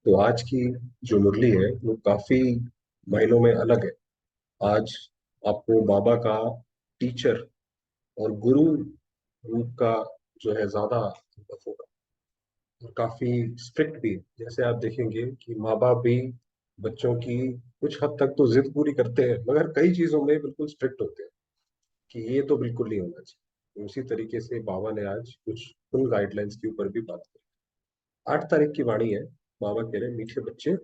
तो आज की जो मुरली है वो काफी मायनों में अलग है। आज आपको बाबा का टीचर और गुरु रूप का जो है ज्यादा अनुभव होगा। और काफी स्ट्रिक्ट भी है। जैसे आप देखेंगे कि माँ बाप भी बच्चों की कुछ हद तक तो जिद पूरी करते हैं, मगर कई चीजों में बिल्कुल स्ट्रिक्ट होते हैं कि ये तो बिल्कुल नहीं होना चाहिए। उसी तरीके से बाबा ने आज कुछ उन गाइडलाइंस के ऊपर भी बात की। 8 तारीख की वाणी है। बाबा कह रहे हैं, मीठे बच्चे,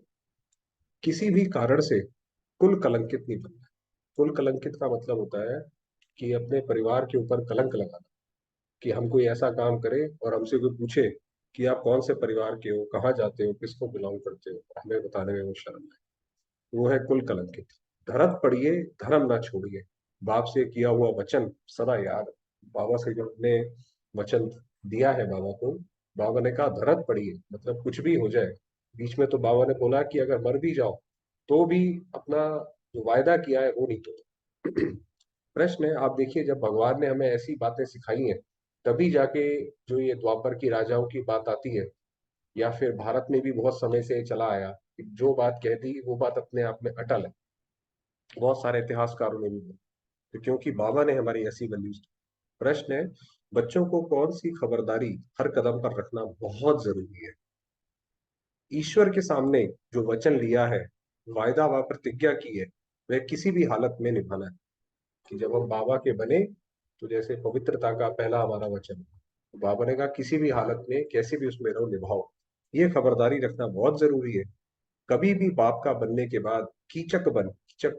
किसी भी कारण से कुल कलंकित नहीं बनना। कुल कलंकित का मतलब होता है कि अपने परिवार के ऊपर कलंक लगाना। कि हम कोई ऐसा काम करें और हमसे कोई पूछे कि आप कौन से परिवार के हो, कहाँ जाते हो, किसको बिलोंग करते हो, हमें बताने में वो शर्म है। वो है कुल कलंकित। धरत पढ़िए, धर्म ना छोड़िए। बाप से किया हुआ वचन सदा याद। बाबा से जो हमने वचन दिया है बाबा को, बाबा ने कहा धरत पढ़िए, मतलब कुछ भी हो जाए। बीच में तो बाबा ने बोला कि अगर मर भी जाओ तो भी अपना जो वायदा किया है वो नहीं तोड़ो। प्रश्न है, आप देखिए, जब भगवान ने हमें ऐसी बातें सिखाई हैं तभी जाके जो ये द्वापर की राजाओं की बात आती है, या फिर भारत में भी बहुत समय से चला आया कि जो बात कह दी वो बात अपने आप में अटल है। बहुत सारे इतिहासकारों ने भी बोला। तो क्योंकि बाबा ने हमारी ऐसी वैल्यूज। प्रश्न है, बच्चों को कौन सी खबरदारी हर कदम पर रखना बहुत जरूरी है। ईश्वर के सामने जो वचन लिया है, वायदा व प्रतिज्ञा की है, वह किसी भी हालत में निभाना है। कि जब हम बाबा के बने तो जैसे पवित्रता का पहला हमारा वचन, तो बाबा ने कहा किसी भी हालत में कैसे भी उसमें रहो, निभाओ। ये खबरदारी रखना बहुत जरूरी है। कभी भी बाप का बनने के बाद कीचक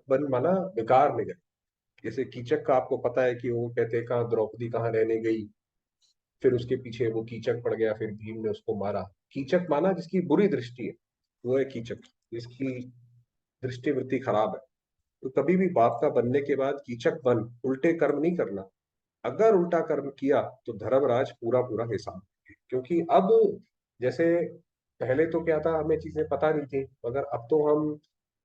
बन माना बेकार निकले। जैसे कीचक का आपको पता है कि वो कहते हैं कहाँ द्रौपदी कहाँ रहने गई, फिर उसके पीछे वो कीचक पड़ गया, फिर भीम ने उसको मारा। कीचक माना जिसकी बुरी दृष्टि है, वो है कीचक। जिसकी दृष्टिवृत्ति खराब है। तो कभी भी बाप का बनने के बाद कीचक बन उल्टे कर्म नहीं करना। अगर उल्टा कर्म किया तो धर्मराज पूरा पूरा हिसाब देंगे। क्योंकि अब जैसे पहले तो क्या था, हमें चीजें पता नहीं थी, मगर अब तो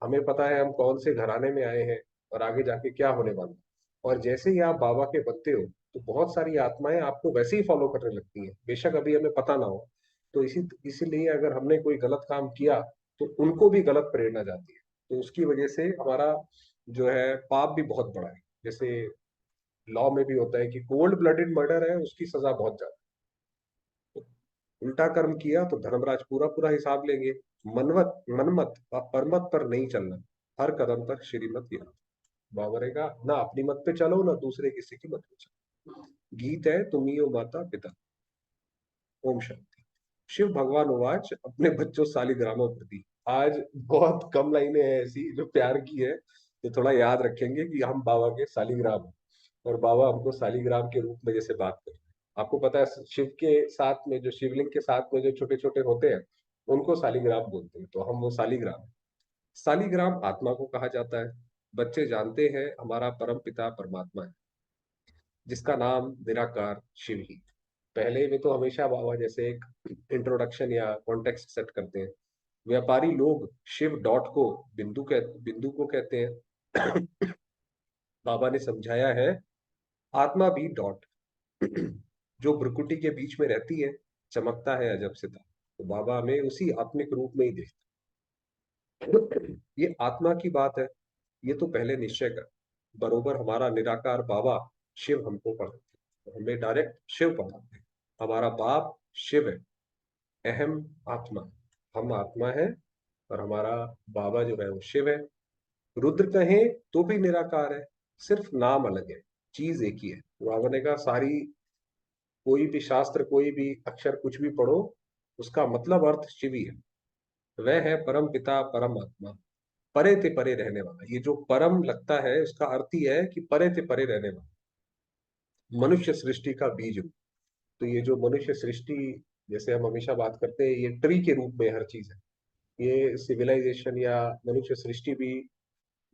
हमें पता है हम कौन से घराने में आए हैं और आगे जाके क्या होने वाला है। और जैसे ही आप बाबा के बनते हो तो बहुत सारी आत्माएं आपको वैसे ही फॉलो करने लगती हैं, बेशक अभी हमें पता ना हो। तो इसीलिए अगर हमने कोई गलत काम किया तो उनको भी गलत प्रेरणा जाती है। तो उसकी वजह से हमारा जो है पाप भी बहुत बड़ा है। जैसे लॉ में भी होता है कि कोल्ड ब्लडेड मर्डर है, उसकी सजा बहुत ज्यादा है। तो उल्टा कर्म किया तो धर्मराज पूरा पूरा हिसाब लेंगे। मनमत व परमत पर नहीं चलना। हर कदम पर श्रीमत याद। बाबा का ना अपनी मत पे चलो ना दूसरे किसी की मत पे चलो। गीत है, तुम्ही हो माता पिता। ओम शांति। शिव भगवान उवाच अपने बच्चों सालिग्रामों प्रति। आज बहुत कम लाइनें हैं ऐसी जो प्यार की है, तो थोड़ा याद रखेंगे कि हम बाबा के सालिग्राम हैं। और बाबा हमको सालिग्राम के रूप में जैसे बात कर रहे हैं। आपको पता है शिव के साथ में जो शिवलिंग के साथ में जो छोटे छोटे होते हैं उनको सालिग्राम बोलते हैं, तो हम वो सालिग्राम हैं। सालिग्राम आत्मा को कहा जाता है। बच्चे जानते हैं हमारा परम पिता परमात्मा है, जिसका नाम निराकार शिव ही। पहले में तो हमेशा बाबा जैसे एक इंट्रोडक्शन या कॉन्टेक्स्ट सेट करते हैं। व्यापारी लोग शिव डॉट को बिंदु को कहते हैं। बाबा ने समझाया है, आत्मा भी डॉट, जो भ्रुकुटी के बीच में रहती है, चमकता है अजब सितारा। तो बाबा हमें उसी आत्मिक रूप में ही देखते। ये आत्मा की बात है, ये तो पहले निश्चय कर। बरोबर हमारा निराकार बाबा शिव हमको पढ़ाते हैं, तो हमें डायरेक्ट शिव पढ़ाते हैं। हमारा बाप शिव है, अहम आत्मा। हम आत्मा है और हमारा बाबा जो है वो शिव है। रुद्र कहें तो भी निराकार है, सिर्फ नाम अलग है, चीज एक ही है। बाबा ने कहा सारी कोई भी शास्त्र, कोई भी अक्षर कुछ भी पढ़ो, उसका मतलब अर्थ शिव ही है। वह है परम पिता परम आत्मा, परे ते परे रहने वाला। ये जो परम लगता है उसका अर्थ ही है कि परे ते परे रहने वाला, मनुष्य सृष्टि का बीज रूप। तो ये जो मनुष्य सृष्टि, जैसे हम हमेशा बात करते हैं, ये ट्री के रूप में हर चीज है। ये सिविलाइजेशन या मनुष्य सृष्टि भी,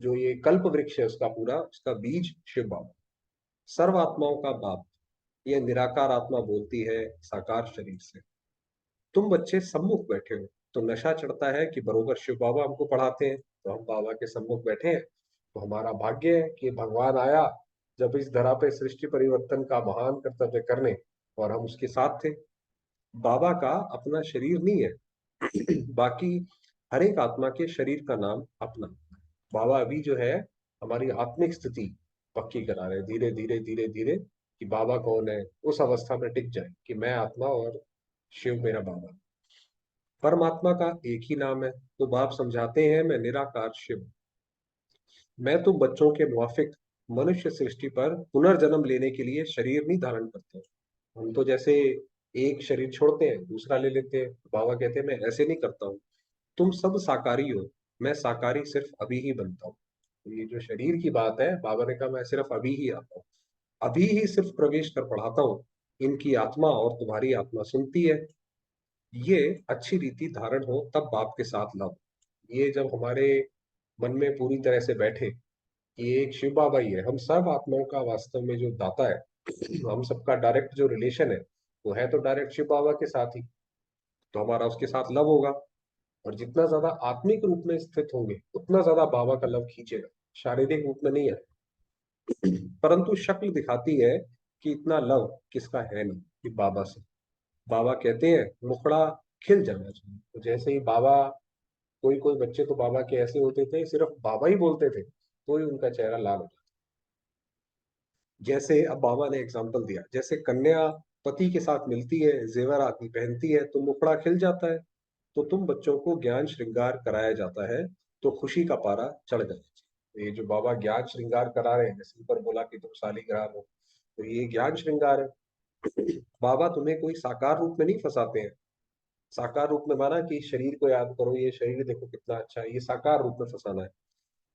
जो ये कल्प वृक्ष है उसका पूरा, उसका बीज शिव बाबा। सर्व आत्माओं का बाप, ये निराकार आत्मा बोलती है साकार शरीर से। तुम बच्चे सम्मुख बैठे हो तो नशा चढ़ता है कि बरोबर शिव बाबा हमको पढ़ाते हैं, तो हम बाबा के सम्मुख बैठे हैं। तो हमारा भाग्य है कि भगवान आया जब इस धरा पे सृष्टि परिवर्तन का महान कर्तव्य करने, और हम उसके साथ थे। बाबा का अपना शरीर नहीं है, बाकी हर एक आत्मा के शरीर का नाम अपना। बाबा अभी जो है हमारी आत्मिक स्थिति पक्की करा रहे हैं, धीरे धीरे धीरे धीरे, कि बाबा कौन है, उस अवस्था में टिक जाए कि मैं आत्मा और शिव मेरा बाबा। परमात्मा का एक ही नाम है, तो बाप समझाते हैं मैं निराकार शिव। मैं तुम बच्चों के मुआफिक मनुष्य सृष्टि पर पुनर्जन्म लेने के लिए शरीर नहीं धारण करते। हम तो जैसे एक शरीर छोड़ते हैं दूसरा ले लेते हैं, बाबा कहते हैं मैं ऐसे नहीं करता हूँ। तुम सब साकारी हो, मैं साकारी सिर्फ अभी ही बनता हूँ। तो ये जो शरीर की बात है, बाबा ने कहा मैं सिर्फ अभी ही आता हूँ, अभी ही सिर्फ प्रवेश कर पढ़ाता हूँ। इनकी आत्मा और तुम्हारी आत्मा सुनती है। ये अच्छी रीति धारण हो तब बाप के साथ लाओ। ये जब हमारे मन में पूरी तरह से बैठे कि ये एक शिव बाबा ही है, हम सब आत्माओं का वास्तव में जो दाता है, हम सबका डायरेक्ट जो रिलेशन है वो है तो डायरेक्ट शिव बाबा के साथ ही। तो हमारा उसके साथ लव होगा, और जितना ज्यादा आत्मिक रूप में स्थित होंगे उतना ज्यादा बाबा का लव खींचेगा, शारीरिक रूप में नहीं है। परंतु शक्ल दिखाती है कि इतना लव किसका है नहीं, कि बाबा से। बाबा कहते हैं मुखड़ा खिल जाना चाहिए। तो जैसे ही बाबा, कोई कोई बच्चे तो बाबा के ऐसे होते थे, सिर्फ बाबा ही बोलते थे तो ही उनका चेहरा लाल हो जाता। जैसे अब बाबा ने एग्जाम्पल दिया, जैसे कन्या पति के साथ मिलती है, जेवर आदि पहनती है तो मुखड़ा खिल जाता है। तो तुम बच्चों को ज्ञान श्रृंगार कराया जाता है तो खुशी का पारा चढ़ जाता है। ये जो बाबा ज्ञान श्रृंगार करा रहे हैं, जैसे ऊपर बोला कि तुम शालीग्राम हो, तो ये ज्ञान श्रृंगार है। बाबा तुम्हें कोई साकार रूप में नहीं फंसाते हैं। साकार रूप में माना कि शरीर को याद करो, ये शरीर देखो कितना अच्छा है, ये साकार रूप में फंसाना है।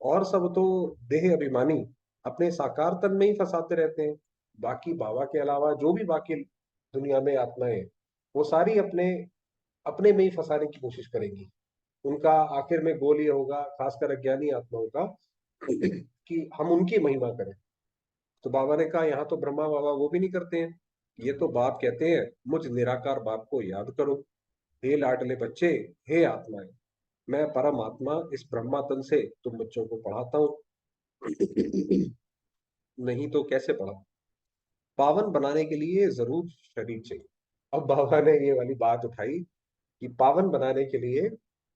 और सब तो देह अभिमानी अपने साकार तन में ही फंसाते रहते हैं। बाकी बाबा के अलावा जो भी बाकी दुनिया में आत्माएं हैं, वो सारी अपने अपने में ही फंसाने की कोशिश करेंगी। उनका आखिर में गोल ये होगा, खासकर अज्ञानी आत्माओं का, कि हम उनकी महिमा करें। तो बाबा ने कहा यहाँ तो ब्रह्मा बाबा वो भी नहीं करते हैं। ये तो बाप कहते हैं मुझ निराकार बाप को याद करो, हे लाडले बच्चे, हे आत्माएं, मैं परम आत्मा इस ब्रह्मा तन से तुम बच्चों को पढ़ाता हूँ। नहीं तो कैसे पढ़ा। पावन बनाने के लिए जरूर शरीर चाहिए। अब बाबा ने ये वाली बात उठाई कि पावन बनाने के लिए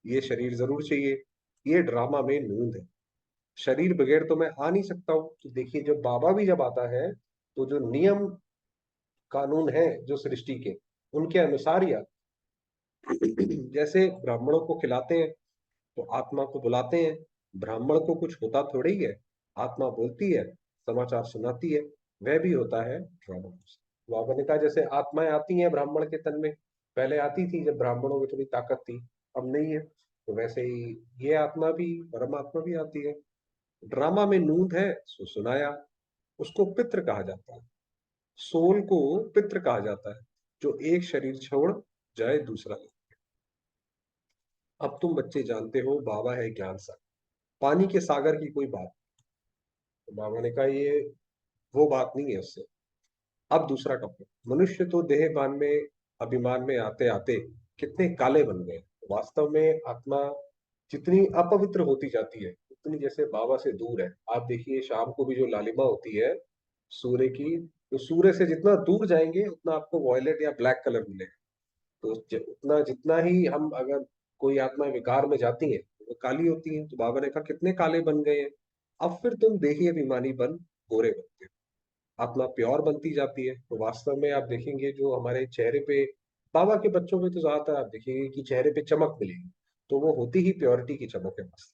ये शरीर जरूर चाहिए। ये ड्रामा में नूंद है, शरीर बगैर तो मैं आ नहीं सकता हूँ। तो देखिए जब बाबा भी जब आता है तो जो नियम कानून है जो सृष्टि के, उनके अनुसार ही जैसे ब्राह्मणों को खिलाते हैं तो आत्मा को बुलाते हैं। ब्राह्मण को कुछ होता थोड़ी ही है, आत्मा बोलती है, समाचार सुनाती है। वह भी होता है ड्रामा। बाबा ने कहा जैसे आत्माएं आती हैं ब्राह्मण के तन में, पहले आती थी जब ब्राह्मणों में थोड़ी ताकत थी, अब नहीं है, तो वैसे ही ये आत्मा भी, परमात्मा भी आती है। ड्रामा में नूंद है सो सुनाया। उसको पितृ कहा जाता है, सोल को पितृ कहा जाता है, जो एक शरीर छोड़ जाए दूसरा। अब तुम बच्चे जानते हो बाबा है ज्ञान सागर, पानी के सागर की कोई बात। तो बाबा ने कहा ये वो बात नहीं है उससे। अब दूसरा टॉपिक, मनुष्य तो देहभान में, अभिमान में आते आते कितने काले बन गए। वास्तव में आत्मा जितनी अपवित्र होती जाती है उतनी जैसे बाबा से दूर है। आप देखिए शाम को भी जो लालिमा होती है सूर्य की, तो सूर्य से जितना दूर जाएंगे उतना आपको वॉयलेट या ब्लैक कलर मिलेगा। तो उतना जितना ही हम, अगर कोई आत्मा विकार में जाती है वो काली होती है। तो बाबा ने कहा कितने काले बन गए हैं। अब फिर तुम देखिए अभिमानी बन गोरे बनते हो, आत्मा प्योर बनती जाती है। तो वास्तव में आप देखेंगे जो हमारे चेहरे पे, बाबा के बच्चों में तो ज्यादातर आप देखेंगे कि चेहरे पे चमक मिलेगी, तो वो होती ही प्योरिटी की चमक है बस।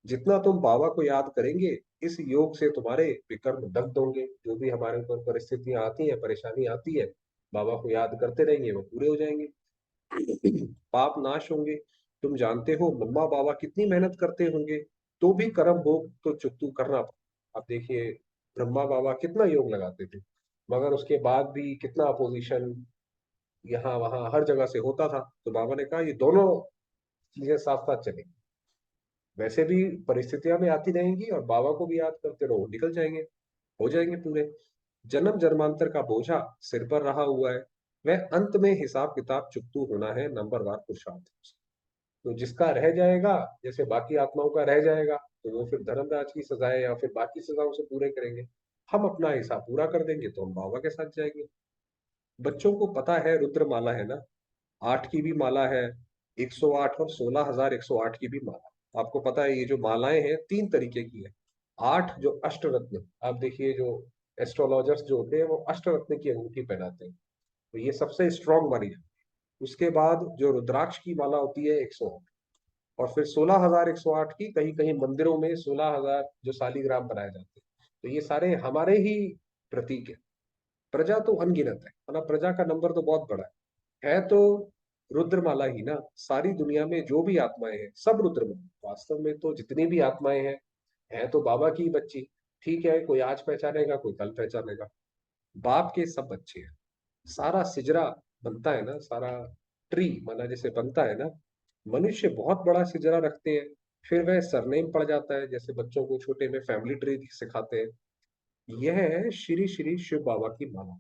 जितना तुम बाबा को याद करेंगे, इस योग से तुम्हारे विकर्म दग्ध होंगे। जो भी हमारे ऊपर परिस्थितियां आती हैं, परेशानी आती है, बाबा को याद करते रहेंगे वो पूरे हो जाएंगे। पाप नाश होंगे। तुम जानते हो मम्मा बाबा कितनी मेहनत करते होंगे, तो भी कर्म भोग तो चुकतू करना पड़ा। अब देखिए ब्रह्मा बाबा कितना योग लगाते थे, मगर उसके बाद भी कितना अपोजिशन यहाँ वहां हर जगह से होता था। तो बाबा ने कहा ये दोनों चीजें साथ साथ चलेंगी। वैसे भी परिस्थितियां में आती रहेंगी और बाबा को भी याद करते रहो, निकल जाएंगे, हो जाएंगे पूरे। जन्म जन्मांतर का बोझा सिर पर रहा हुआ है, वह अंत में हिसाब किताब चुकतू होना है, नंबरवार पुरुषार्थ। तो जिसका रह जाएगा, जैसे बाकी आत्माओं का रह जाएगा, तो वो फिर धर्मराज की सजाएं या फिर बाकी सजाओं से पूरे करेंगे। हम अपना हिसाब पूरा कर देंगे तो हम बाबा के साथ जाएंगे। बच्चों को पता है रुद्र माला है ना, 8 की भी माला है, 108 और 16,108 की भी माला। आपको पता है ये जो मालाएं हैं 3 तरीके की है। 8 जो अष्टरत्न, आप देखिए जो एस्ट्रोलॉजर्स जो होते हैं वो अष्टरत्न की अंगूठी पहनाते हैं, तो ये सबसे स्ट्रांग मानी है। उसके बाद जो रुद्राक्ष की माला होती है 108, और फिर 16,108 की कहीं कहीं मंदिरों में 16,000 जो शालीग्राम बनाए जाते हैं। तो ये सारे हमारे ही प्रतीक है। प्रजा तो अनगिनत है ना, प्रजा का नंबर तो बहुत बड़ा है तो रुद्रमाला ही ना। सारी दुनिया में जो भी आत्माएं हैं सब रुद्रमाला। वास्तव में तो जितनी भी आत्माएं हैं, है तो बाबा की बच्ची। ठीक है, कोई आज पहचानेगा कोई कल पहचानेगा, बाप के सब बच्चे हैं। सारा सिजरा बनता है ना, सारा ट्री माना जैसे बनता है ना, मनुष्य बहुत बड़ा सिजरा रखते हैं। फिर वह सरनेम पड़ जाता है, जैसे बच्चों को छोटे में फैमिली ट्री सिखाते हैं। यह है श्री श्री शिव बाबा की माला।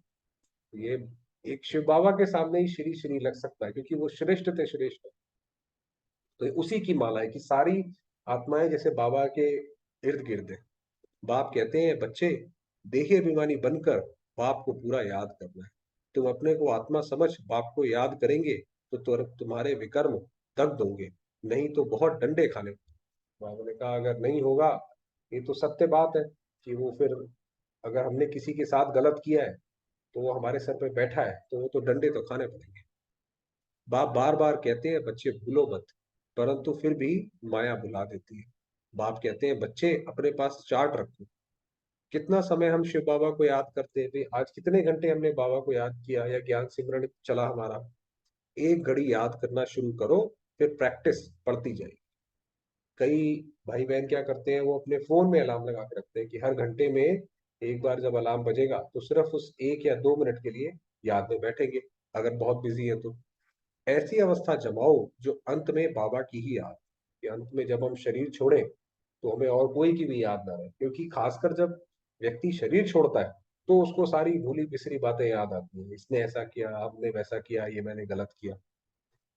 ये एक शिव बाबा के सामने ही श्री श्री लग सकता है, क्योंकि वो श्रेष्ठ थे श्रेष्ठ। तो ये उसी की माला है कि सारी आत्माएं जैसे बाबा के इर्द गिर्द है। बाप कहते हैं बच्चे, देही अभिमानी बनकर बाप को पूरा याद करना है। तुम अपने को आत्मा समझ बाप को याद करेंगे तो तुम्हारे विकर्म दग्ध होंगे, नहीं तो बहुत डंडे खाने। बाबा ने कहा अगर नहीं होगा, ये तो सत्य बात है कि वो फिर अगर हमने किसी के साथ गलत किया है तो वो हमारे सर पे बैठा है तो वो तो डंडे तो खाने पड़ेंगे। बाप बार बार कहते हैं बच्चे भूलो मत, परंतु फिर भी माया भुला देती है। बाप कहते हैं बच्चे अपने पास चार्ट रखो, कितना समय हम शिव बाबा को याद करते हैं भाई, आज कितने घंटे हमने बाबा को याद किया या ज्ञान सिमरन चला हमारा। एक घड़ी याद करना शुरू करो, फिर प्रैक्टिस बढ़ती जाएगी। कई भाई बहन क्या करते हैं, वो अपने फोन में अलार्म लगा के रखते हैं कि हर घंटे में एक बार जब अलार्म बजेगा तो सिर्फ उस 1 या 2 मिनट के लिए याद में बैठेंगे, अगर बहुत बिजी है तो। ऐसी अवस्था जमाओ जो अंत में बाबा की ही याद, कि अंत में जब हम शरीर छोड़ें तो हमें और कोई की भी याद ना रहे, क्योंकि खासकर जब व्यक्ति शरीर छोड़ता है तो उसको सारी भूली बिसरी बातें याद आती हैं, इसने ऐसा किया, हमने वैसा किया, ये मैंने गलत किया।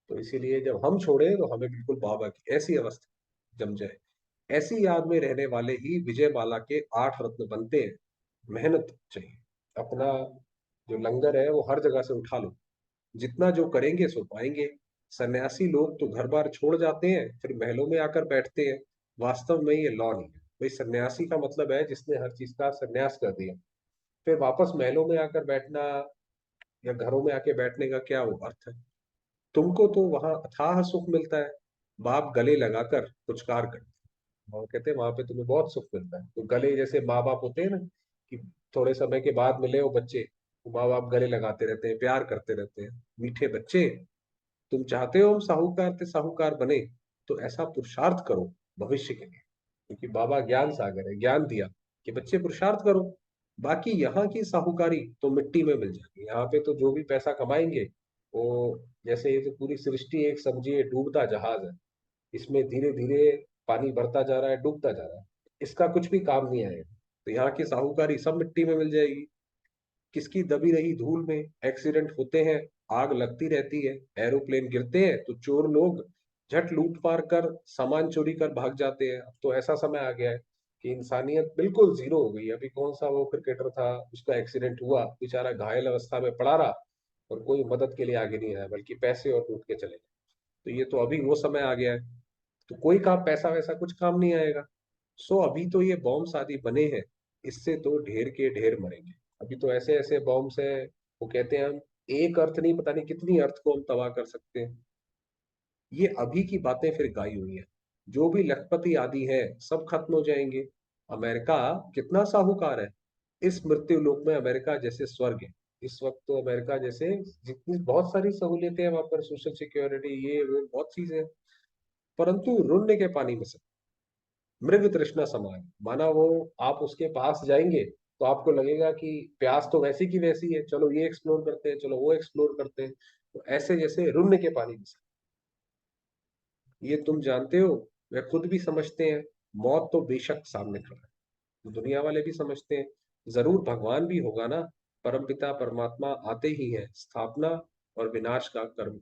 तो इसीलिए जब हम छोड़े तो हमें बिल्कुल बाबा की ऐसी अवस्था जम जाए। ऐसी याद में रहने वाले ही विजय माला के 8 रत्न बनते हैं। मेहनत चाहिए, अपना जो लंगर है वो हर जगह से उठा लो, जितना जो करेंगे सो पाएंगे। सन्यासी लोग तो घर बार छोड़ जाते हैं फिर महलों में आकर बैठते हैं। वास्तव में ये लॉ नहीं है भाई, सन्यासी का मतलब है जिसने हर चीज का सन्यास कर दिया। फिर वापस महलों में आकर बैठना या घरों में आके बैठने का क्या वो अर्थ है। तुमको तो वहां अथाह सुख मिलता है। बाप गले लगाकर कुछ कार्य करते हैं और कहते हैं वहां पे तुम्हें बहुत सुख मिलता है। तो गले जैसे माँ बाप होते हैं ना, कि थोड़े समय के बाद मिले हो बच्चे, तो माँ बाप गले लगाते रहते हैं, प्यार करते रहते हैं। मीठे बच्चे, तुम चाहते हो हम साहूकार से साहूकार बने, तो ऐसा पुरुषार्थ करो भविष्य के लिए, क्योंकि बाबा ज्ञान सागर है, ज्ञान दिया कि बच्चे पुरुषार्थ करो। बाकी यहाँ की साहूकारी तो मिट्टी में मिल जाएगी। यहाँ पे तो जो भी पैसा कमाएंगे वो, जैसे ये तो पूरी सृष्टि एक समझिए डूबता जहाज है, इसमें धीरे धीरे पानी बढ़ता जा रहा है, डूबता जा रहा है, इसका कुछ भी काम नहीं आएगा। तो यहाँ की साहूकारी सब मिट्टी में मिल जाएगी। किसकी दबी रही धूल में एक्सीडेंट होते हैं, आग लगती रहती है, एरोप्लेन गिरते हैं तो चोर लोग झट लूट पार कर सामान चोरी कर भाग जाते हैं। अब तो ऐसा समय आ गया है कि इंसानियत बिल्कुल जीरो हो गई है। अभी कौन सा वो क्रिकेटर था, उसका एक्सीडेंट हुआ, बेचारा घायल अवस्था में पड़ा रहा और कोई मदद के लिए आगे नहीं आया, बल्कि पैसे और लूट के चले गए। तो ये तो अभी वो समय आ गया है, तो कोई काम पैसा वैसा कुछ काम नहीं आएगा। सो अभी तो ये बॉम्ब आदि बने हैं, इससे तो ढेर के ढेर मरेंगे। अभी तो ऐसे ऐसे बॉम्ब्स है, वो कहते हैं हम एक अर्थ नहीं पता नहीं कितनी अर्थ को हम तबाह कर सकते हैं। ये अभी की बातें फिर गाई हुई है। जो भी लखपति आदि है सब खत्म हो जाएंगे। अमेरिका कितना साहूकार है, इस मृत्यु लोक में अमेरिका जैसे स्वर्ग है। इस वक्त तो अमेरिका जैसे जितनी बहुत सारी सहूलियतें हैं वहां पर, सोशल सिक्योरिटी ये वो बहुत चीजें हैं, परंतु रुण्य के पानी में सब मृग तृष्णा समान। माना वो आप उसके पास जाएंगे तो आपको लगेगा कि प्यास तो वैसी की वैसी है, चलो ये एक्सप्लोर करते हैं, चलो वो एक्सप्लोर करते हैं। तो ऐसे जैसे रुण्य के पानी में सब। ये तुम जानते हो, वे खुद भी समझते हैं, मौत तो बेशक सामने खड़ा है, दुनिया वाले भी समझते हैं। जरूर भगवान भी होगा ना, परमपिता परमात्मा आते ही है, स्थापना और विनाश का कर्म।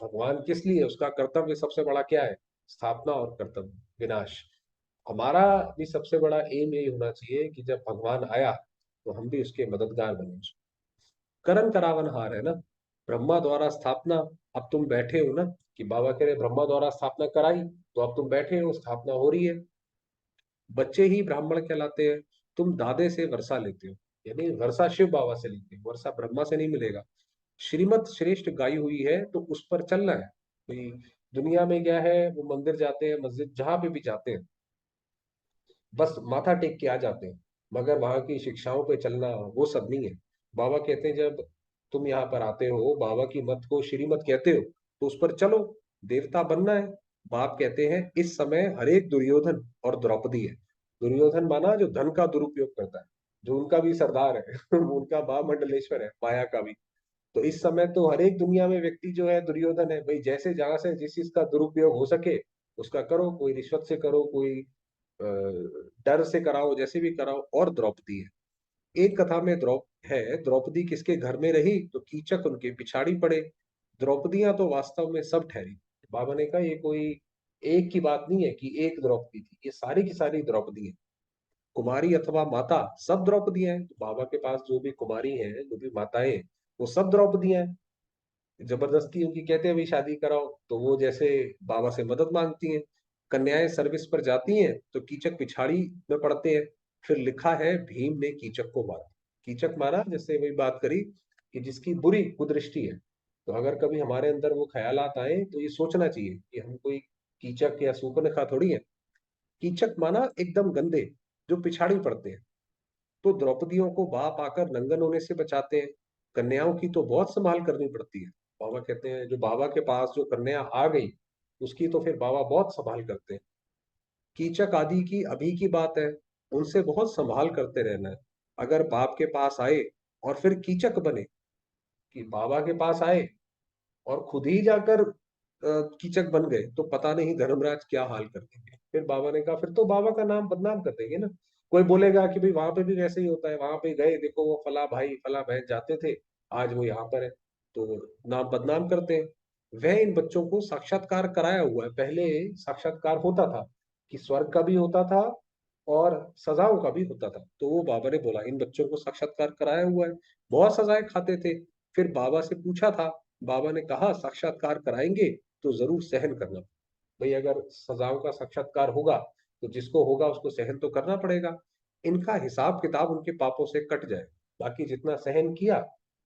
भगवान किस लिए, उसका कर्तव्य सबसे बड़ा क्या है, स्थापना और कर्तव्य विनाश। हमारा भी सबसे बड़ा एम यही होना चाहिए कि जब भगवान आया तो हम भी उसके मददगार बने। करण करावन हार है ना, ब्रह्मा द्वारा स्थापना, अब तुम बैठे हो ना, कि बाबा कह रहे ब्रह्मा द्वारा स्थापना कराई, तो अब तुम बैठे हो, स्थापना हो रही है। बच्चे ही ब्राह्मण कहलाते हैं। तुम दादे से वर्षा लेते हो, यानी वर्षा शिव बाबा से लेते हो, वर्षा ब्रह्मा से नहीं मिलेगा। श्रीमत श्रेष्ठ गाई हुई है तो उस पर चलना है। कोई दुनिया में क्या है, वो मंदिर जाते हैं, मस्जिद जहां पे भी जाते हैं, बस माथा टेक के आ जाते हैं, मगर वहां की शिक्षाओं पे चलना वो सब नहीं है। बाबा कहते हैं जब तुम यहाँ पर आते हो, बाबा की मत को श्रीमत कहते हो, तो उस पर चलो, देवता बनना है। बाप कहते हैं इस समय हर एक दुर्योधन और द्रौपदी है। दुर्योधन माना जो धन का दुरुपयोग करता है, जो उनका भी सरदार है उनका महामंडलेश्वर है माया का भी। तो इस समय तो हर एक दुनिया में व्यक्ति जो है दुर्योधन है भाई, जैसे जहां से जिस चीज का दुरुपयोग हो सके उसका करो, कोई रिश्वत से करो, कोई डर से कराओ, जैसे भी कराओ। और द्रौपदी है, एक कथा में द्रौपदी किसके घर में रही तो कीचक उनके पिछाड़ी पड़े। द्रौपदियां तो वास्तव में सब ठहरी। बाबा ने कहा ये कोई एक की बात नहीं है कि एक द्रौपदी थी, ये सारी की सारी द्रौपदी है। कुमारी अथवा माता सब द्रौपदियां हैं। तो बाबा के पास जो भी कुमारी हैं, जो भी माताएं हैं, वो सब द्रौपदियां हैं। जबरदस्ती उनकी कहते हैं भी शादी कराओ, तो वो जैसे बाबा से मदद मांगती हैं। कन्याएं सर्विस पर जाती हैं तो कीचक पिछाड़ी में पड़ते हैं। फिर लिखा है भीम ने कीचक को मारा। कीचक मारा, जैसे वही बात करी कि जिसकी बुरी कुदृष्टि है। तो अगर कभी हमारे अंदर वो ख्यालात आए तो ये सोचना चाहिए कि हम कोई कीचक या सूर्पनखा थोड़ी है। कीचक माना एकदम गंदे, जो पिछाड़ी पड़ते हैं। तो द्रौपदियों को बाप आकर नंगन होने से बचाते हैं। कन्याओं की तो बहुत संभाल करनी पड़ती है। बाबा कहते हैं जो बाबा के पास जो कन्या आ गई, उसकी तो फिर बाबा बहुत संभाल करते हैं। कीचक आदि की अभी की बात है, उनसे बहुत संभाल करते रहना है। अगर बाप के पास आए और फिर कीचक बने, कि बाबा के पास आए और खुद ही जाकर कीचक बन गए, तो पता नहीं धर्मराज क्या हाल कर देंगे। फिर बाबा ने कहा फिर तो बाबा का नाम बदनाम कर देंगे ना। कोई बोलेगा कि भाई वहां पे भी वैसे ही होता है, वहां पे गए देखो वो फला भाई फला बहन जाते थे, आज वो यहाँ पर है, तो नाम बदनाम करते हैं। वह इन बच्चों को साक्षात्कार कराया हुआ है। पहले साक्षात्कार होता था कि स्वर्ग का भी होता था और सजाओं का भी होता था। तो वो बाबा ने बोला इन बच्चों को साक्षात्कार कराया हुआ है, बहुत सजाएं खाते थे। फिर बाबा से पूछा था, बाबा ने कहा साक्षात्कार कराएंगे तो जरूर सहन करना। भाई अगर सजाओं का साक्षात्कार होगा तो जिसको होगा उसको सहन तो करना पड़ेगा। इनका हिसाब किताब उनके पापों से कट जाए, बाकी जितना सहन किया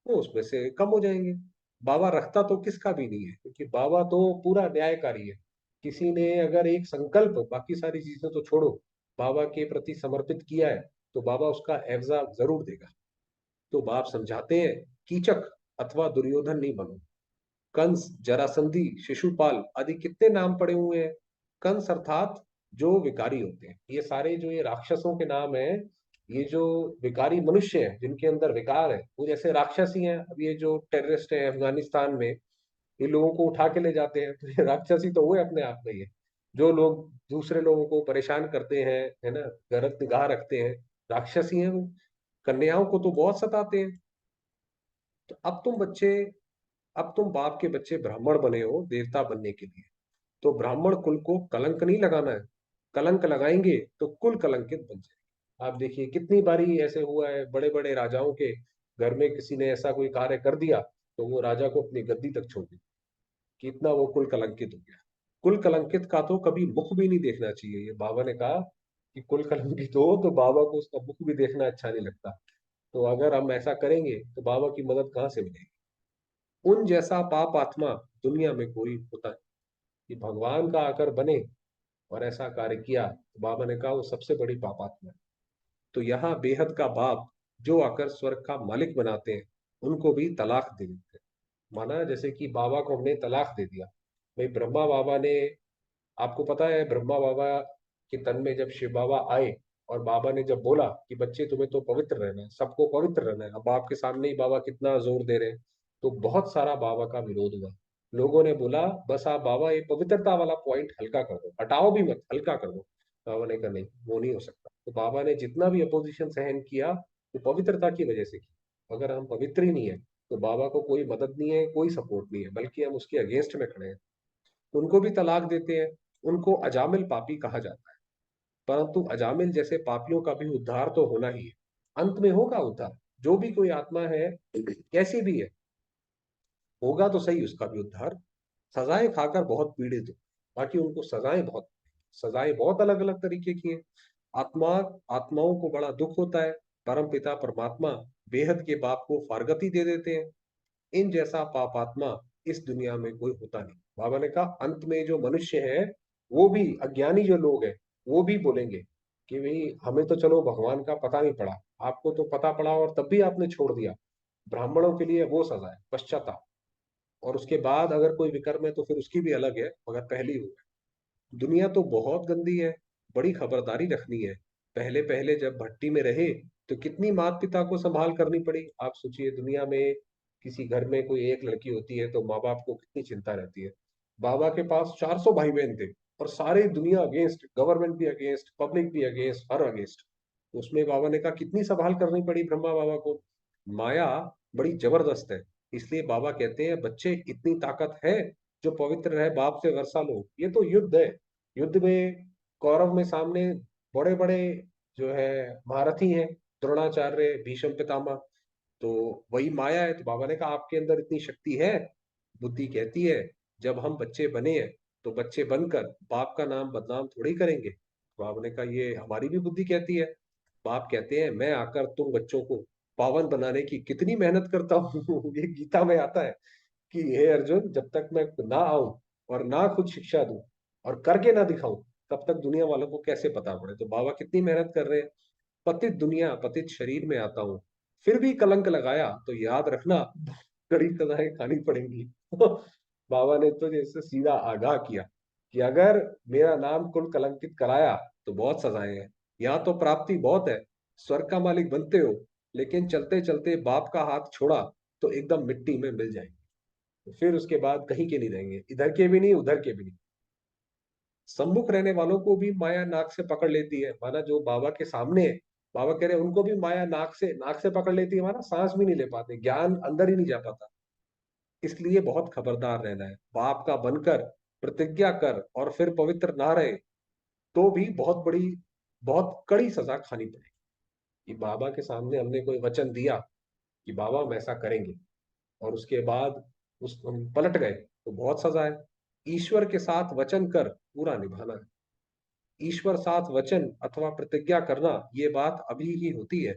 वो उसमें से कम हो जाएंगे। बाबा रखता तो किसका भी नहीं है, क्योंकि बाबा तो पूरा न्यायकारी है। किसी ने अगर एक संकल्प, बाकी सारी चीजें तो छोड़ो, बाबा के प्रति समर्पित किया है, तो बाबा उसका एवजा जरूर देगा। तो बाप समझाते हैं कीचक अथवा दुर्योधन नहीं बनो। कंस, जरासंधि, शिशुपाल आदि कितने नाम पड़े हुए हैं। कंस अर्थात जो विकारी होते हैं, ये सारे जो ये राक्षसों के नाम हैं। ये जो विकारी मनुष्य हैं जिनके अंदर विकार है, वो जैसे राक्षस ही हैं। अब ये जो टेररिस्ट है अफगानिस्तान में, ये लोगों को उठा के ले जाते हैं, तो ये राक्षसी तो हुए अपने आप में। ये जो लोग दूसरे लोगों को परेशान करते हैं, है ना, गलत निगाह रखते हैं, राक्षसी हैं वो। कन्याओं को तो बहुत सताते हैं। तो अब तुम बाप के बच्चे ब्राह्मण बने हो देवता बनने के लिए, तो ब्राह्मण कुल को कलंक नहीं लगाना है। कलंक लगाएंगे तो कुल कलंकित बन जाएगा। आप देखिए कितनी बारी ऐसे हुआ है, बड़े बड़े राजाओं के घर में किसी ने ऐसा कोई कार्य कर दिया तो वो राजा को अपनी गद्दी तक छोड़ दी, कि इतना वो कुल कलंकित हो गया। कुल कलंकित का तो कभी मुख भी नहीं देखना चाहिए। ये बाबा ने कहा कि कुल कलंकित हो तो बाबा को उसका मुख भी देखना अच्छा नहीं लगता। तो अगर हम ऐसा करेंगे तो बाबा की मदद कहाँ से मिलेगी। उन जैसा पाप आत्मा दुनिया में कोई होता है, कि भगवान का आकर बने और ऐसा कार्य किया, तो बाबा ने कहा वो सबसे बड़ी पापात्मा है। तो यहाँ बेहद का बाप जो आकर स्वर्ग का मालिक बनाते हैं, उनको भी तलाक दे देते हैं। माना जैसे कि बाबा को हमने तलाक दे दिया। भाई ब्रह्मा बाबा ने, आपको पता है ब्रह्मा बाबा के तन में जब शिव बाबा आए और बाबा ने जब बोला कि बच्चे तुम्हें तो पवित्र रहना है, सबको पवित्र रहना है, अब बाप के सामने ही बाबा कितना जोर दे रहे हैं। तो बहुत सारा बाबा का विरोध हुआ। लोगों ने बोला बस आप बाबा ये पवित्रता वाला पॉइंट हल्का कर दो, हटाओ भी मत, हल्का कर दो। बाबा ने कहा नहीं, वो नहीं हो सकता। तो बाबा ने जितना भी अपोजिशन सहन किया वो पवित्रता की वजह से किया। अगर हम पवित्र ही नहीं है तो बाबा को कोई मदद नहीं है, कोई सपोर्ट नहीं है, बल्कि हम उसके अगेंस्ट में खड़े हैं। उनको भी तलाक देते हैं। उनको अजामिल पापी कहा जाता है। परंतु अजामिल जैसे पापियों का भी उद्धार तो होना ही है। अंत में होगा उद्धार। जो भी कोई आत्मा है कैसी भी है, होगा तो सही उसका भी उद्धार। सजाएं खाकर बहुत पीड़ित हो, बाकी उनको सजाएं बहुत अलग अलग तरीके की हैं। आत्मा आत्माओं को बड़ा दुख होता है, परम पिता परमात्मा बेहद के बाप को फारगती दे देते हैं। इन जैसा पापात्मा इस दुनिया में कोई होता नहीं। बाबा ने कहा अंत में जो मनुष्य है, वो भी अज्ञानी जो लोग हैं, वो भी बोलेंगे कि भाई हमें तो चलो भगवान का पता नहीं पड़ा, आपको तो पता पड़ा और तब भी आपने छोड़ दिया। ब्राह्मणों के लिए वो सजा है, पश्चाताप। और उसके बाद अगर कोई विकर्म है तो फिर उसकी भी अलग है, मगर पहली हो। दुनिया तो बहुत गंदी है, बड़ी खबरदारी रखनी है। पहले पहले जब भट्टी में रहे तो कितनी माता पिता को संभाल करनी पड़ी। आप सोचिए, दुनिया में किसी घर में कोई एक लड़की होती है तो माँ बाप को कितनी चिंता रहती है। बाबा के पास 400 भाई बहन थे, और सारी दुनिया अगेंस्ट, गवर्नमेंट भी अगेंस्ट, पब्लिक भी अगेंस्ट, हर अगेंस्ट। उसमें बाबा ने कहा कितनी संभाल करनी पड़ी ब्रह्मा बाबा को। माया बड़ी जबरदस्त है। इसलिए बाबा कहते हैं बच्चे इतनी ताकत है, जो पवित्र रहे बाप से वर्षा लो। ये तो युद्ध है। युद्ध में कौरव में सामने बड़े बड़े जो है महारथी हैं, द्रोणाचार्य, भीष्म पितामह। तो वही माया है। तो बाबा ने कहा आपके अंदर इतनी शक्ति है। बुद्धि कहती है जब हम बच्चे बने हैं तो बच्चे बनकर बाप का नाम बदनाम थोड़ी करेंगे। बाबा ने कहा ये हमारी भी बुद्धि कहती है। बाप कहते हैं मैं आकर तुम बच्चों को पावन बनाने की कितनी मेहनत करता हूँ। ये गीता में आता है कि हे अर्जुन, जब तक मैं ना आऊं और ना खुद शिक्षा दूं और करके ना दिखाऊं, तब तक दुनिया वालों को कैसे पता पड़े। तो बाबा कितनी मेहनत कर रहे हैं। पतित दुनिया पतित शरीर में आता हूं, फिर भी कलंक लगाया तो याद रखना कड़ी सजाएं खानी पड़ेंगी। बाबा ने तो जैसे सीधा आगाह किया कि अगर मेरा नाम कुल कलंकित कराया तो बहुत सजाएं हैं। यहाँ तो प्राप्ति बहुत है, स्वर्ग का मालिक बनते हो, लेकिन चलते चलते बाप का हाथ छोड़ा तो एकदम मिट्टी में मिल जाएंगे। फिर उसके बाद कहीं के नहीं रहेंगे, इधर के भी नहीं उधर के भी नहीं। सम्मुख रहने वालों को भी माया नाक से पकड़ लेती है, माना जो बाबा के सामने है। बाबा कह रहे हैं उनको भी माया नाक से पकड़ लेती है, माना सांस भी नहीं ले पाते, ज्ञान अंदर ही नहीं जा पाता। इसलिए बहुत खबरदार रहना है। बाप का बनकर प्रतिज्ञा कर और फिर पवित्र ना रहे तो भी बहुत बड़ी, बहुत कड़ी सजा खानी पड़ेगी। कि बाबा के सामने हमने कोई वचन दिया कि बाबा हम ऐसा करेंगे, और उसके बाद उस हम पलट गए तो बहुत सजा है। ईश्वर के साथ वचन कर पूरा निभाना है। ईश्वर साथ वचन अथवा प्रतिज्ञा करना, ये बात अभी ही होती है।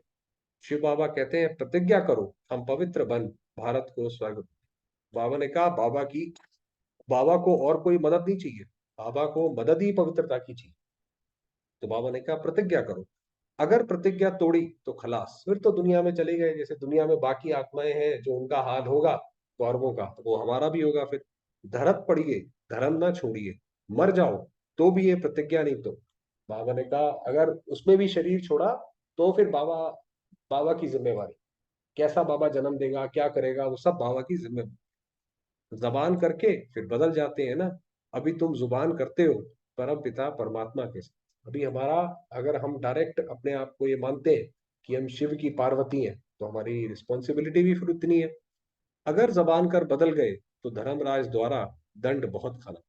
शिव बाबा कहते हैं प्रतिज्ञा करो हम पवित्र बन भारत को स्वर्ग। बाबा ने कहा बाबा को और कोई मदद नहीं चाहिए, बाबा को मदद ही पवित्रता की चाहिए। तो बाबा ने कहा प्रतिज्ञा करो। अगर प्रतिज्ञा तोड़ी तो खलास, फिर तो दुनिया में चले गए। जैसे दुनिया में बाकी आत्माएं हैं, जो उनका हाल होगा कौरवों का, तो वो हमारा भी होगा फिर। धरत पड़िए, धर्म ना छोड़िए, मर जाओ तो भी ये प्रतिज्ञा नहीं तो। बाबा ने कहा अगर उसमें भी शरीर छोड़ा तो फिर बाबा, बाबा की जिम्मेवारी। कैसा बाबा जन्म देगा, क्या करेगा, वो सब बाबा की जिम्मेवारी। जबान करके फिर बदल जाते हैं ना। अभी तुम जुबान करते हो परम पिता परमात्मा के साथ। अभी हमारा, अगर हम डायरेक्ट अपने आप को ये मानते हैं कि हम शिव की पार्वती हैं, तो हमारी रिस्पॉन्सिबिलिटी भी फिर उतनी है। अगर जबान कर बदल गए तो धर्मराज द्वारा दंड बहुत खाना।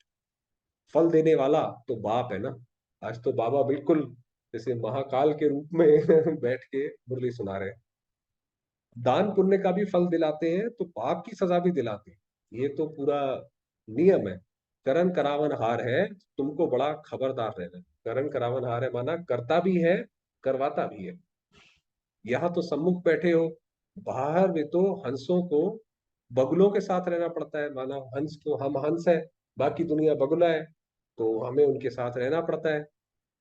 फल देने वाला तो बाप है ना। आज तो बाबा बिल्कुल जैसे महाकाल के रूप में बैठ के मुरली सुना रहे हैं। दान पुण्य का भी फल दिलाते हैं तो पाप की सजा भी दिलाते हैं। ये तो पूरा नियम है। करण करावन हार है, तुमको बड़ा खबरदार रहना है। करण करावन हार है माना करता भी है, करवाता भी है। यहाँ तो सम्मुख बैठे हो, बाहर में तो हंसों को बगुलों के साथ रहना पड़ता है। माना हंस को, हम हंस है, बाकी दुनिया बगुला है, तो हमें उनके साथ रहना पड़ता है।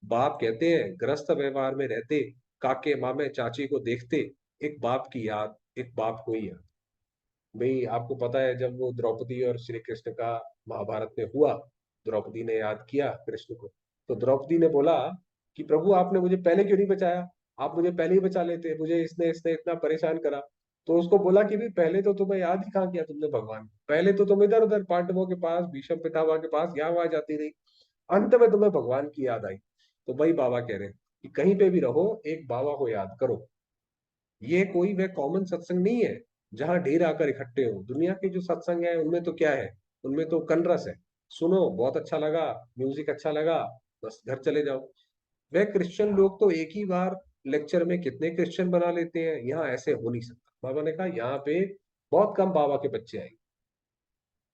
बाप कहते हैं गृहस्थ व्यवहार में रहते, काके मामे चाची को देखते, एक बाप की याद, एक बाप को ही याद। भाई आपको पता है जब वो द्रौपदी और श्री कृष्ण का महाभारत में हुआ, द्रौपदी ने याद किया कृष्ण को, तो द्रौपदी ने बोला कि प्रभु आपने मुझे पहले क्यों नहीं बचाया, आप मुझे पहले ही बचा लेते, मुझे इसने इसने इतना परेशान करा। तो उसको बोला कि भाई पहले तो तुम्हें याद ही कहाँ किया तुमने भगवान को? पहले तो तुम इधर उधर पांडवों के पास, भीष्म पितामह के पास, यहाँ वहां जाती रही, अंत में तुम्हें भगवान की याद आई। तो भाई बाबा कह रहे हैं कि कहीं पे भी रहो एक बाबा को याद करो। ये कोई वह कॉमन सत्संग नहीं है जहां ढेर आकर इकट्ठे हो। दुनिया के जो सत्संग है उनमें तो क्या है, उनमें तो कनरस है। सुनो बहुत अच्छा लगा, म्यूजिक अच्छा लगा, बस घर चले जाओ। वह क्रिश्चियन लोग तो एक ही बार लेक्चर में कितने क्रिश्चियन बना लेते हैं, यहाँ ऐसे हो नहीं सकता। बाबा ने कहा यहाँ पे बहुत कम बाबा के बच्चे आएंगे।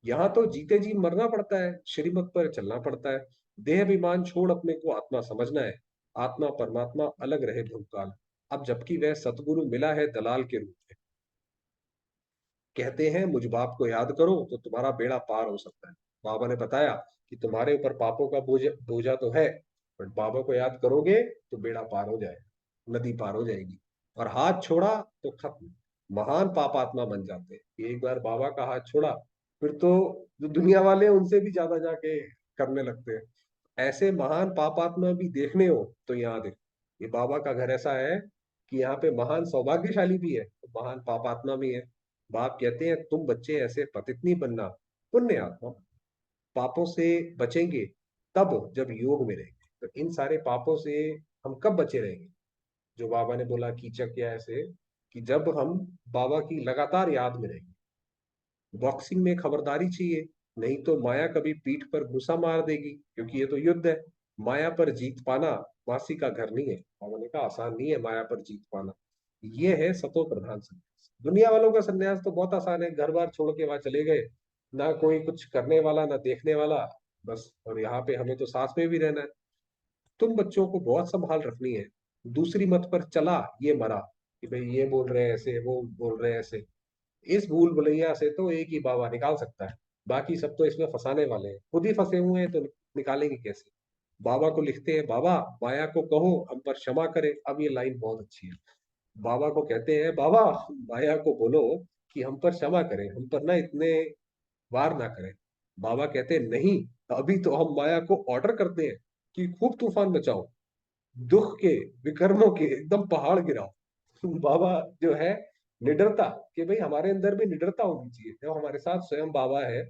यहाँ तो जीते जी मरना पड़ता है, श्रीमत पर चलना पड़ता है। देह अभिमान छोड़ अपने को आत्मा समझना है। आत्मा परमात्मा अलग रहे भूतकाल। अब जबकि वह सतगुरु मिला है दलाल के रूप में। कहते हैं मुझ बाप को याद करो तो तुम्हारा बेड़ा पार हो सकता है। बाबा ने बताया कि तुम्हारे ऊपर पापों का बोझा तो है, बट बाबा को याद करोगे तो बेड़ा पार हो जाएगा, नदी पार हो जाएगी। और हाथ छोड़ा तो खत्म, महान पापात्मा बन जाते हैं। एक बार बाबा का हाथ छोड़ा, फिर तो जो दुनिया वाले हैं उनसे भी ज्यादा जाके करने लगते हैं। ऐसे महान पापात्मा भी देखने हो तो यहाँ देखो, ये बाबा का घर ऐसा है कि यहाँ पे महान सौभाग्यशाली भी है, महान पापात्मा भी है। बाप कहते हैं तुम बच्चे ऐसे पतित नहीं बनना, पुण्य आत्मा। पापों से बचेंगे तब जब योग में रहेंगे। तो इन सारे पापों से हम कब बचे रहेंगे? जो बाबा ने बोला कीचक या ऐसे, कि जब हम बाबा की लगातार याद में रहेंगे। बॉक्सिंग में खबरदारी चाहिए, नहीं तो माया कभी पीठ पर घुसा मार देगी, क्योंकि ये तो युद्ध है। माया पर जीत पाना वासी का घर नहीं है। बाबा ने कहा आसान नहीं है माया पर जीत पाना। ये है सतो प्रधान संन्यास। दुनिया वालों का संन्यास तो बहुत आसान है, घर बार छोड़ के वहां चले गए, ना कोई कुछ करने वाला ना देखने वाला, बस। और यहाँ पे हमें तो साथ में भी रहना है। तुम बच्चों को बहुत संभाल रखनी है। दूसरी मत पर चला ये मरा, कि भाई ये बोल रहे हैं ऐसे, वो बोल रहे हैं ऐसे। इस भूल भुलैया से तो एक ही बाबा निकाल सकता है, बाकी सब तो इसमें फंसाने वाले हैं, खुद ही फंसे हुए हैं तो निकालेंगे कैसे? बाबा को लिखते हैं, बाबा माया को कहो हम पर क्षमा करे। अब ये लाइन बहुत अच्छी है। बाबा को कहते हैं, बाबा माया को बोलो कि हम पर क्षमा करें, हम पर ना इतने वार ना करें। बाबा कहते हैं नहीं, अभी तो हम माया को ऑर्डर करते हैं कि खूब तूफान मचाओ, दुख के विकर्मों के एकदम पहाड़ गिराओ। बाबा जो है, निडरता, कि भाई हमारे अंदर भी निडरता होनी चाहिए। जब हमारे साथ स्वयं बाबा है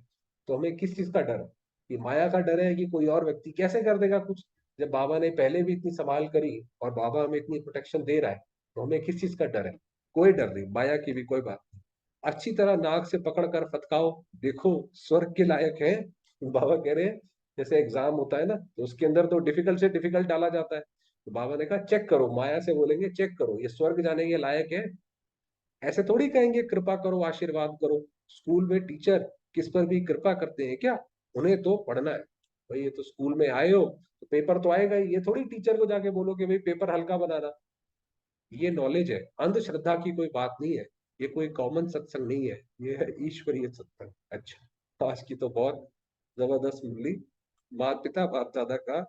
तो हमें किस चीज का डर है? कि माया का डर है कि कोई और व्यक्ति कैसे कर देगा कुछ? जब बाबा ने पहले भी इतनी संभाल करी और बाबा हमें इतनी प्रोटेक्शन दे रहा है, तो हमें किस चीज का डर है? कोई डर नहीं, माया की भी कोई बात नहीं। अच्छी तरह नाक से पकड़ कर फटकाओ, देखो स्वर्ग के लायक है। बाबा कह रहे हैं, जैसे एग्जाम होता है ना, तो उसके अंदर तो डिफिकल्ट से डिफिकल्ट डाला जाता है, तो बाबा ने कहा चेक करो, माया से बोलेंगे चेक करो ये स्वर्ग जाने के लायक है। ऐसे थोड़ी कहेंगे कृपा करो आशीर्वाद करो। स्कूल में टीचर किस पर भी कृपा करते हैं क्या? उन्हें तो पढ़ना है। भाई ये तो स्कूल में आए हो तो पेपर तो आएगा ही, ये थोड़ी टीचर को जाके बोलो कि भाई पेपर हल्का बनाना। ये नॉलेज है, अंधश्रद्धा की कोई बात नहीं है। ये कोई कॉमन सत्संग नहीं है, ये है ईश्वरीय सत्संग। अच्छा, आज की तो बहुत जबरदस्त मिली। माता पिता बाप दादा का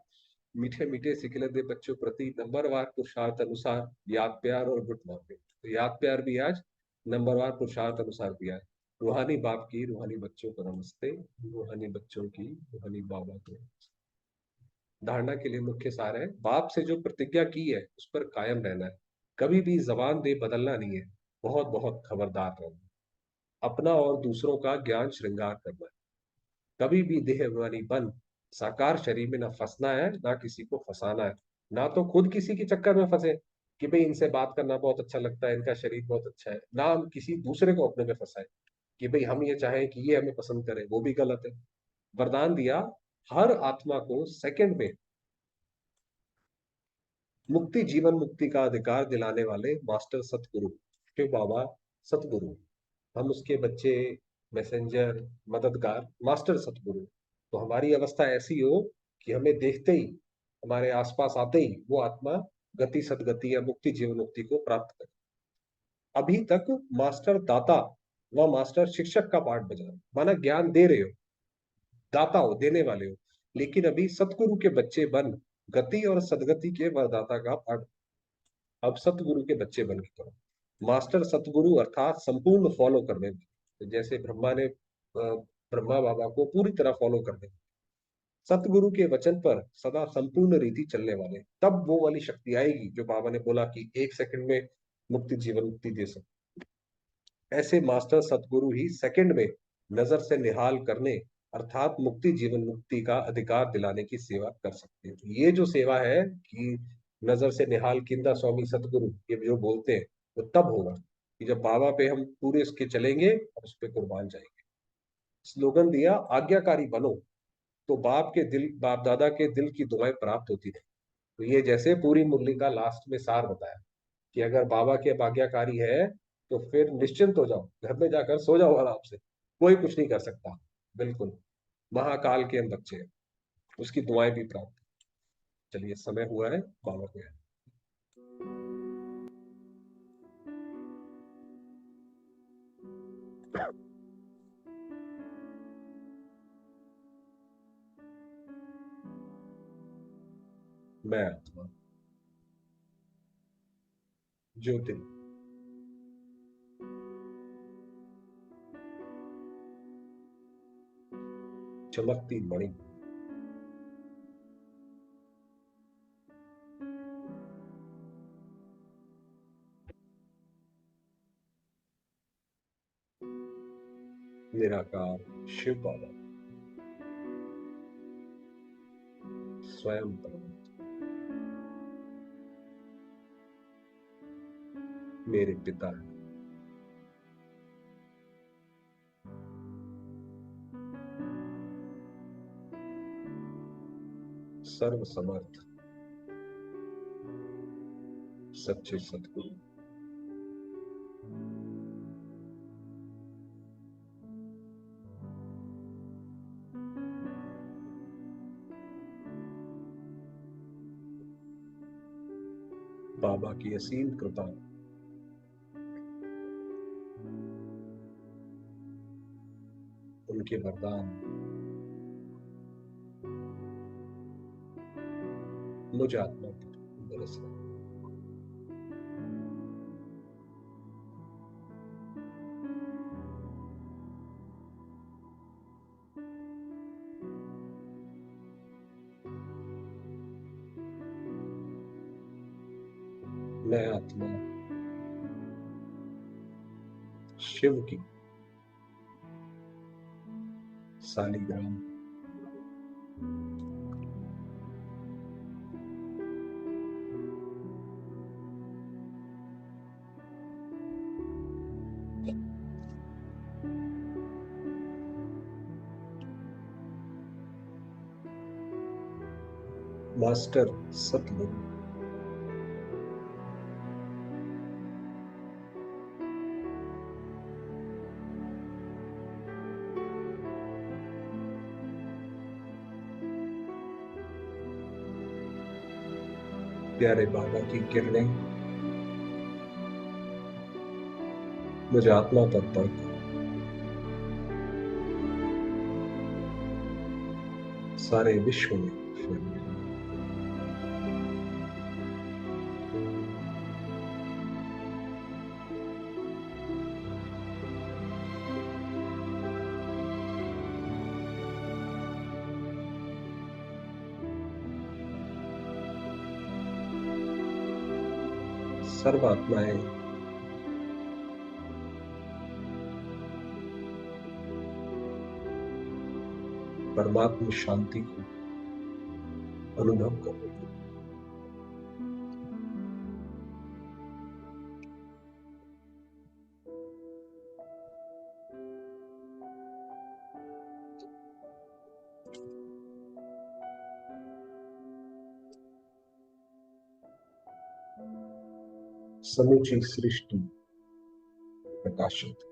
मीठे मीठे सिखले दे बच्चों प्रति नंबरवार पुरुषार्थ अनुसार याद प्यार और गुड मॉर्निंग। तो याद प्यार भी आज, नंबरवार पुरुषार्थ अनुसार भी आज। रूहानी बाप की रूहानी बच्चों को नमस्ते, रूहानी बच्चों की रूहानी बाबा को। धारणा के लिए मुख्य सार है, बाप से जो प्रतिज्ञा की है उस पर कायम रहना है। कभी भी जबान दे बदलना नहीं है। बहुत बहुत खबरदार रहना। अपना और दूसरों का ज्ञान श्रृंगार करना है। कभी भी देह अभिमानी बन साकार शरीर में ना फंसना है, ना किसी को फंसाना है। ना तो खुद किसी के चक्कर में फंसे कि भाई इनसे बात करना बहुत अच्छा लगता है, इनका शरीर बहुत अच्छा है, ना हम किसी दूसरे को अपने में फंसाए कि भाई हम ये चाहें कि ये हमें पसंद करे, वो भी गलत है। वरदान दिया, हर आत्मा को सेकंड में मुक्ति जीवन मुक्ति का अधिकार दिलाने वाले मास्टर सतगुरु शिव बाबा सतगुरु। हम उसके बच्चे, मैसेंजर, मददगार, मास्टर सतगुरु। तो हमारी अवस्था ऐसी हो कि हमें देखते ही, हमारे आसपास आते ही वो आत्मा गति सदगति या मुक्ति जीवन मुक्ति को प्राप्त करे। अभी तक मास्टर दाता व मास्टर शिक्षक का पार्ट बजा रहे हो, माना ज्ञान दे रहे हो, दाता हो, देने वाले हो। लेकिन अभी सतगुरु के बच्चे बन गति और सदगति के वरदाता का पार्ट, अब सतगुरु के बच्चे बन के करो। मास्टर सतगुरु अर्थात संपूर्ण फॉलो करने, जैसे ब्रह्मा ने ब्रह्मा बाबा को पूरी तरह फॉलो करने, सतगुरु के वचन पर सदा संपूर्ण रीति चलने वाले, तब वो वाली शक्ति आएगी जो बाबा ने बोला कि एक सेकंड में मुक्ति जीवन मुक्ति दे सकते। ऐसे मास्टर सतगुरु ही सेकंड में नजर से निहाल करने, अर्थात मुक्ति जीवन मुक्ति का अधिकार दिलाने की सेवा कर सकते हैं। तो ये जो सेवा है कि नजर से निहाल किंदा स्वामी सतगुरु, ये जो बोलते हैं, वो तब होगा कि जब बाबा पे हम पूरे उसके चलेंगे और उस पर कुर्बान जाएंगे। स्लोगन दिया, आज्ञाकारी बनो तो बाप के दिल, बाप दादा के दिल की दुआएं प्राप्त होती है। तो ये जैसे पूरी मुरली का लास्ट में सार बताया कि अगर बाबा के आज्ञाकारी है तो फिर निश्चिंत हो जाओ, घर में जाकर सो जाओ आराम से, कोई कुछ नहीं कर सकता। बिल्कुल, महाकाल के हम बच्चे हैं, उसकी दुआएं भी प्राप्त। चलिए, समय हुआ है बाबा को। मैं आत्मा, ज्योति, चमकती मणि, निराकार शिव बाबा, स्वयं परमात्मा, मेरे पिता है। सर्व समर्थ, सच्चे सतगुरु। बाबा की असीम कृपा, उनके वरदान मुझ आत्मा पर बरस रहे। मैं आत्मा शिव की सालिग्राम, मास्टर सतगुरु, प्यारे बाबा की किरणें मुझ आत्मा पर पड़कर सारे विश्व में फैली। सर्व आत्माएं परमात्म शांति को अनुभव कर रही हैं। समूची सृष्टि प्रकाशित।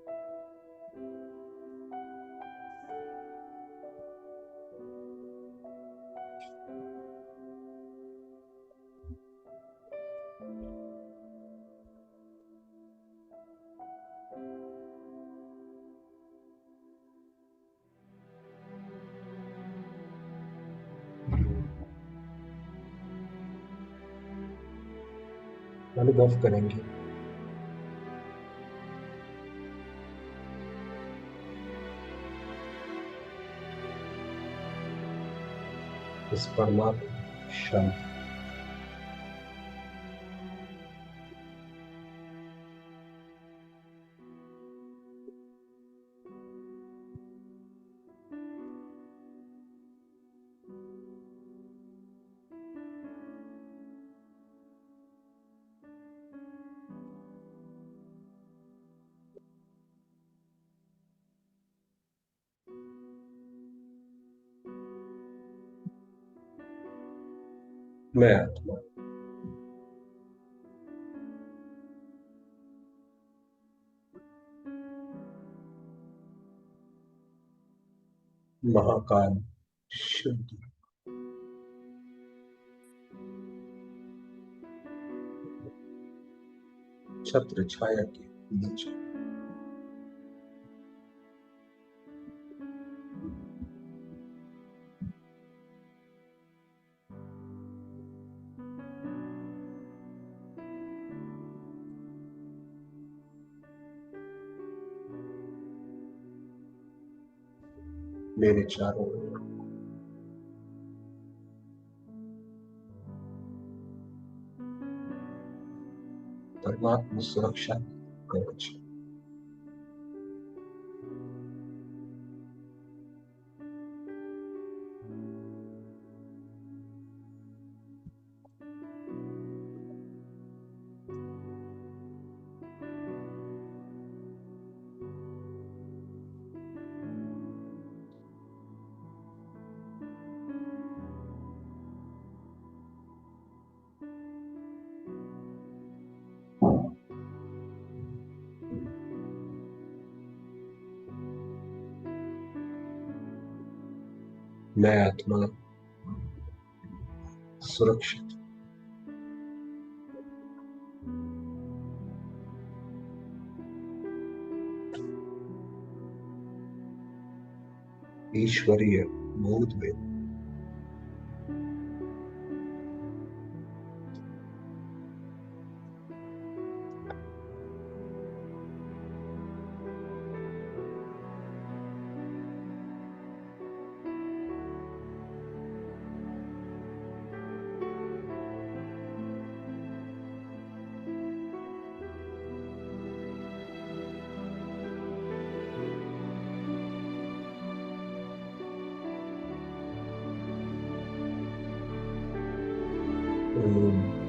अनुभव करेंगे इस परमात्मा शांति। मैं आत्मा महाकाल, शुद्ध, छत्र छाया के नीचे। मेरे चारों ओर परमात्मा सुरक्षा कवच। मैं आत्मा सुरक्षित, ईश्वरीय बोध में। ओम